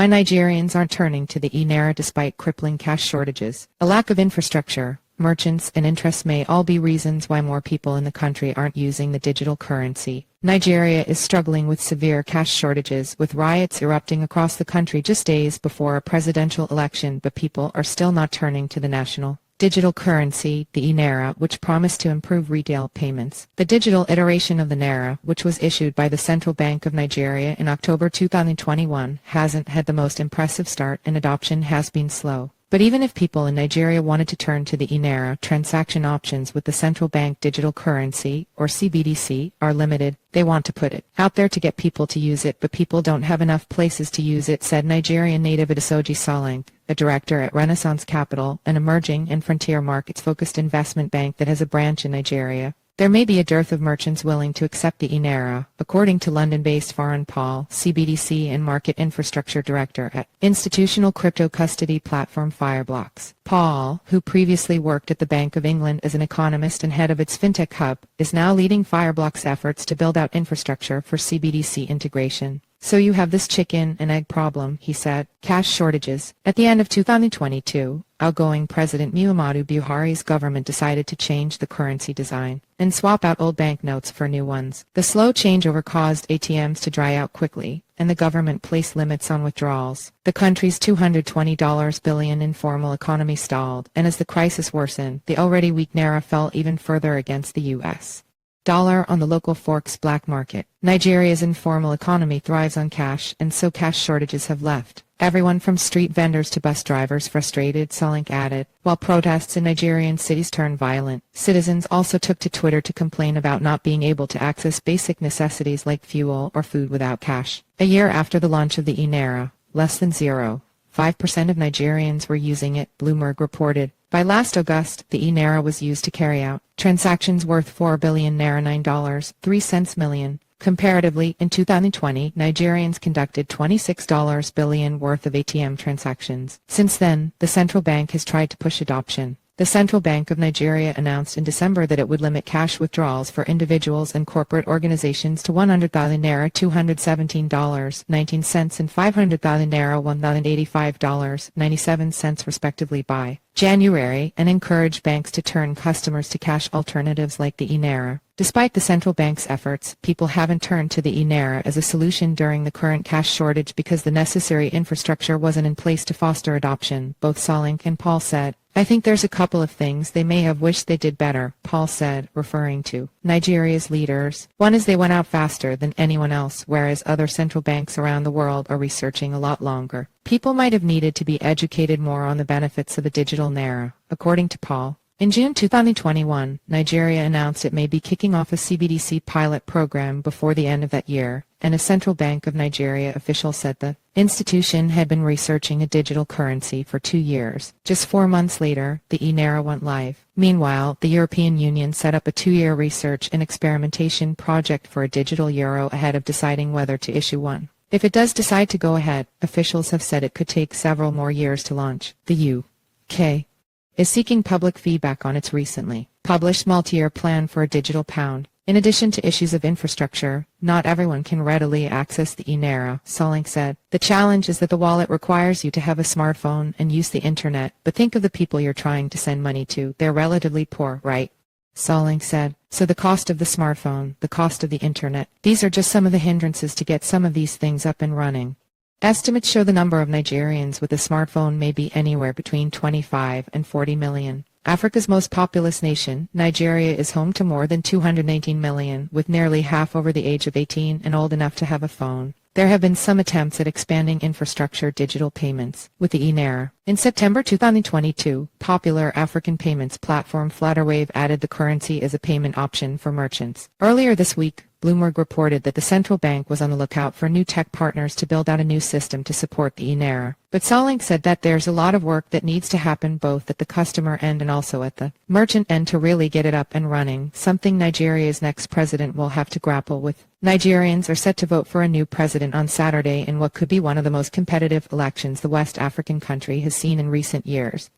Why Nigerians aren't turning to the eNaira despite crippling cash shortages. A lack of infrastructure, merchants, and interests may all be reasons why more people in the country aren't using the digital currency. Nigeria is struggling with severe cash shortages, with riots erupting across the country just days before a presidential election, but people are still not turning to the national digital currency, the eNaira, which promised to improve retail payments. The digital iteration of the naira, which was issued by the Central Bank of Nigeria in October 2021, hasn't had the most impressive start, and adoption has been slow. But even if people in Nigeria wanted to turn to the eNaira, transaction options with the central bank digital currency, or CBDC, are limited. They want to put it out there to get people to use it, but people don't have enough places to use it, said Nigerian native Adesoji Solanke, a director at Renaissance Capital, an emerging and frontier markets-focused investment bank that has a branch in Nigeria. There may be a dearth of merchants willing to accept the eNaira, according to London-based Foreign Paul, CBDC and Market Infrastructure Director at institutional crypto custody platform Fireblocks. Paul, who previously worked at the Bank of England as an economist and head of its fintech hub, is now leading Fireblocks' efforts to build out infrastructure for CBDC integration. So you have this chicken and egg problem, he said. Cash shortages. At the end of 2022, outgoing President Muhammadu Buhari's government decided to change the currency design and swap out old banknotes for new ones. The slow changeover caused ATMs to dry out quickly, and the government placed limits on withdrawals. The country's $220 billion informal economy stalled, and as the crisis worsened, the already weak naira fell even further against the U.S. dollar on the local Forex black market. Nigeria's informal economy thrives on cash, and so cash shortages have left everyone from street vendors to bus drivers frustrated, Solanke added. While protests in Nigerian cities turned violent, citizens also took to Twitter to complain about not being able to access basic necessities like fuel or food without cash. A year after the launch of the eNaira, less than 0.5% of Nigerians were using it, Bloomberg reported. By last August, the eNaira was used to carry out transactions worth 4 billion naira, $9.03 million. Comparatively, in 2020, Nigerians conducted $26 billion worth of ATM transactions. Since then, the central bank has tried to push adoption. The Central Bank of Nigeria announced in December that it would limit cash withdrawals for individuals and corporate organizations to 100,000 naira $217.19 and 500,000 naira $1,085.97 respectively by January, and encouraged banks to turn customers to cash alternatives like the eNaira. Despite the central bank's efforts, people haven't turned to the eNaira as a solution during the current cash shortage because the necessary infrastructure wasn't in place to foster adoption, both Solanke and Paul said. I think there's a couple of things they may have wished they did better, Paul said, referring to Nigeria's leaders. One is they went out faster than anyone else, whereas other central banks around the world are researching a lot longer. People might have needed to be educated more on the benefits of the digital naira, according to Paul. In June 2021, Nigeria announced it may be kicking off a CBDC pilot program before the end of that year, and a Central Bank of Nigeria official said the institution had been researching a digital currency for 2 years. Just 4 months later, the eNaira went live. Meanwhile, the European Union set up a 2-year research and experimentation project for a digital euro ahead of deciding whether to issue one. If it does decide to go ahead, officials have said it could take several more years to launch. The UK is seeking public feedback on its recently published multi-year plan for a digital pound. In addition to issues of infrastructure, not everyone can readily access the eNaira, Solanke said. The challenge is that the wallet requires you to have a smartphone and use the internet, but think of the people you're trying to send money to. They're relatively poor, right? Solanke said. So the cost of the smartphone, the cost of the internet, these are just some of the hindrances to get some of these things up and running. Estimates show the number of Nigerians with a smartphone may be anywhere between 25 and 40 million. Africa's most populous nation, Nigeria is home to more than 219 million, with nearly half over the age of 18 and old enough to have a phone. There have been some attempts at expanding infrastructure digital payments with the eNaira. In September 2022, popular African payments platform Flutterwave added the currency as a payment option for merchants. Earlier this week, Bloomberg reported that the central bank was on the lookout for new tech partners to build out a new system to support the eNaira. But Solanke said that there's a lot of work that needs to happen both at the customer end and also at the merchant end to really get it up and running, something Nigeria's next president will have to grapple with. Nigerians are set to vote for a new president on Saturday in what could be one of the most competitive elections the West African country has seen in recent years.